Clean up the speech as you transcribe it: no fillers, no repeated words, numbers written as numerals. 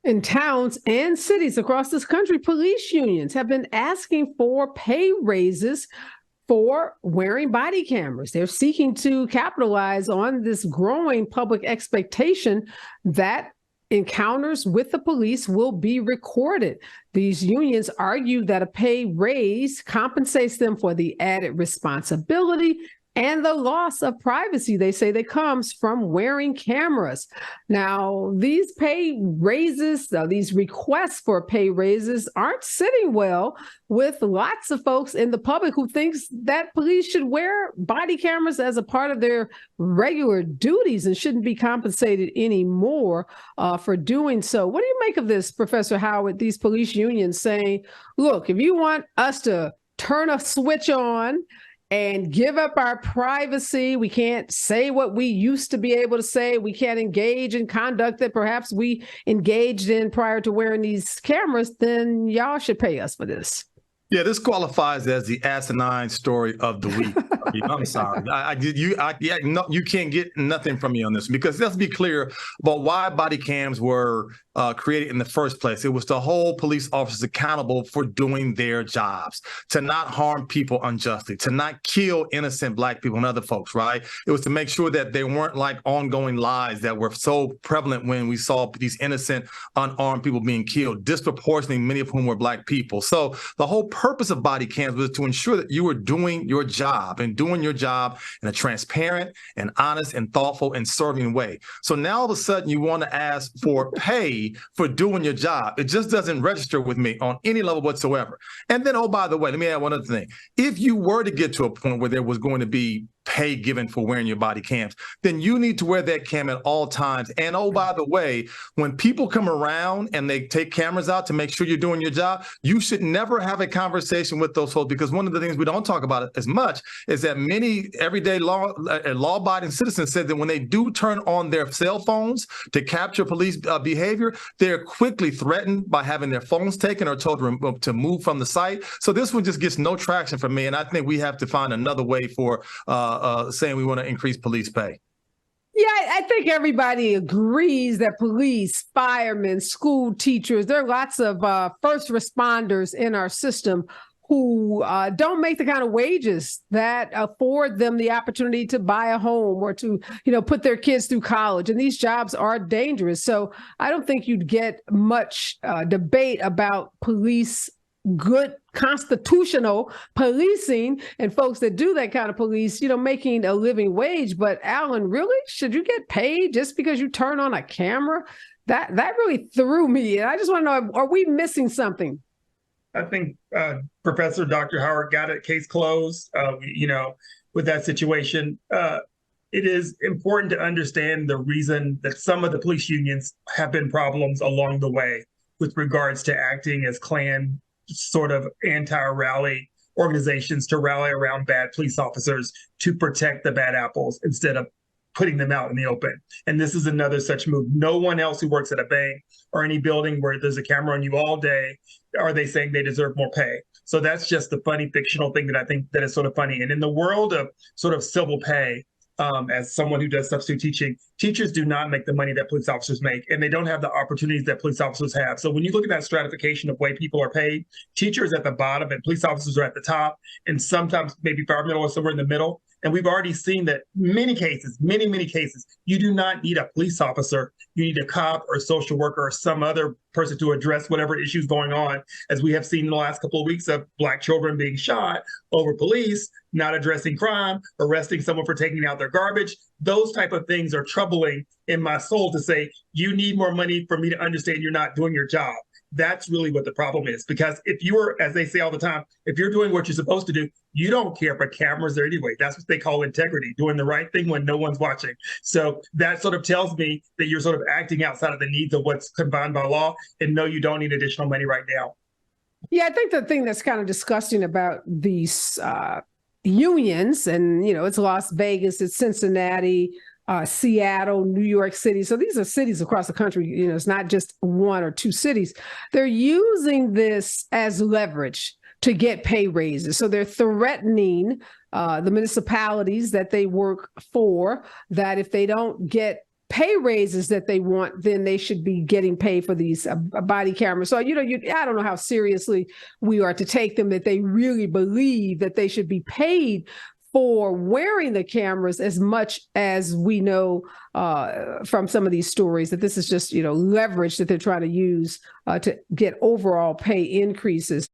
In towns and cities across this country, police unions have been asking for pay raises for wearing body cameras. They're seeking to capitalize on this growing public expectation that encounters with the police will be recorded. These unions argue that a pay raise compensates them for the added responsibility and the loss of privacy, they say, that comes from wearing cameras. Now, these pay raises, these requests for pay raises aren't sitting well with lots of folks in the public who thinks that police should wear body cameras as a part of their regular duties and shouldn't be compensated anymore for doing so. What do you make of this, Professor Howard, these police unions saying, look, if you want us to turn a switch on and give up our privacy, we can't say what we used to be able to say, we can't engage in conduct that perhaps we engaged in prior to wearing these cameras, then y'all should pay us for this. Yeah, this qualifies as the asinine story of the week. I'm sorry. You can't get nothing from me on this, because let's be clear about why body cams were created in the first place. It was to hold police officers accountable for doing their jobs, to not harm people unjustly, to not kill innocent Black people and other folks, right? It was to make sure that they weren't like ongoing lies that were so prevalent when we saw these innocent, unarmed people being killed, disproportionately, many of whom were Black people. So the whole purpose of body cams was to ensure that you were doing your job and doing your job in a transparent and honest and thoughtful and serving way. So now all of a sudden you want to ask for pay for doing your job. It just doesn't register with me on any level whatsoever. And then, oh, by the way, let me add one other thing. If you were to get to a point where there was going to be pay given for wearing your body cams, then you need to wear that cam at all times. And oh, by the way, when people come around and they take cameras out to make sure you're doing your job, you should never have a conversation with those folks, because one of the things we don't talk about as much is that many everyday law-abiding citizens said that when they do turn on their cell phones to capture police behavior, they're quickly threatened by having their phones taken or told to move from the site. So this one just gets no traction from me, and I think we have to find another way for saying we want to increase police pay. Yeah, I think everybody agrees that police, firemen, school teachers, there are lots of first responders in our system who don't make the kind of wages that afford them the opportunity to buy a home or to, put their kids through college. And these jobs are dangerous. So I don't think you'd get much debate about police, good constitutional policing, and folks that do that kind of police, making a living wage. But Alan, really, should you get paid just because you turn on a camera? That really threw me. And I just want to know, are we missing something? I think Professor Dr. Howard got it, case closed, with that situation. It is important to understand the reason that some of the police unions have been problems along the way with regards to acting as Klan sort of anti-rally organizations to rally around bad police officers to protect the bad apples instead of putting them out in the open. And this is another such move. No one else who works at a bank or any building where there's a camera on you all day are they saying they deserve more pay. So that's just the funny fictional thing that I think that is sort of funny. And in the world of sort of civil pay, as someone who does substitute teaching, teachers do not make the money that police officers make, and they don't have the opportunities that police officers have. So when you look at that stratification of way people are paid, teachers at the bottom and police officers are at the top, and sometimes maybe firemen or somewhere in the middle. And we've already seen that many cases, many cases, you do not need a police officer. You need a cop or a social worker or some other person to address whatever issues going on, as we have seen in the last couple of weeks of Black children being shot over police, not addressing crime, arresting someone for taking out their garbage. Those type of things are troubling in my soul to say, you need more money for me to understand you're not doing your job. That's really what the problem is. Because if you are, as they say all the time, if you're doing what you're supposed to do, you don't care if cameras there anyway. That's what they call integrity, doing the right thing when no one's watching. So that sort of tells me that you're sort of acting outside of the needs of what's confined by law, and no, you don't need additional money right now. Yeah, I think the thing that's kind of disgusting about these unions, and, it's Las Vegas, it's Cincinnati, Seattle, New York City. So these are cities across the country. It's not just one or two cities. They're using this as leverage to get pay raises. So they're threatening the municipalities that they work for, that if they don't get pay raises that they want, then they should be getting paid for these body cameras. So, I don't know how seriously we are to take them, that they really believe that they should be paid for wearing the cameras as much as we know from some of these stories that this is just, leverage that they're trying to use to get overall pay increases.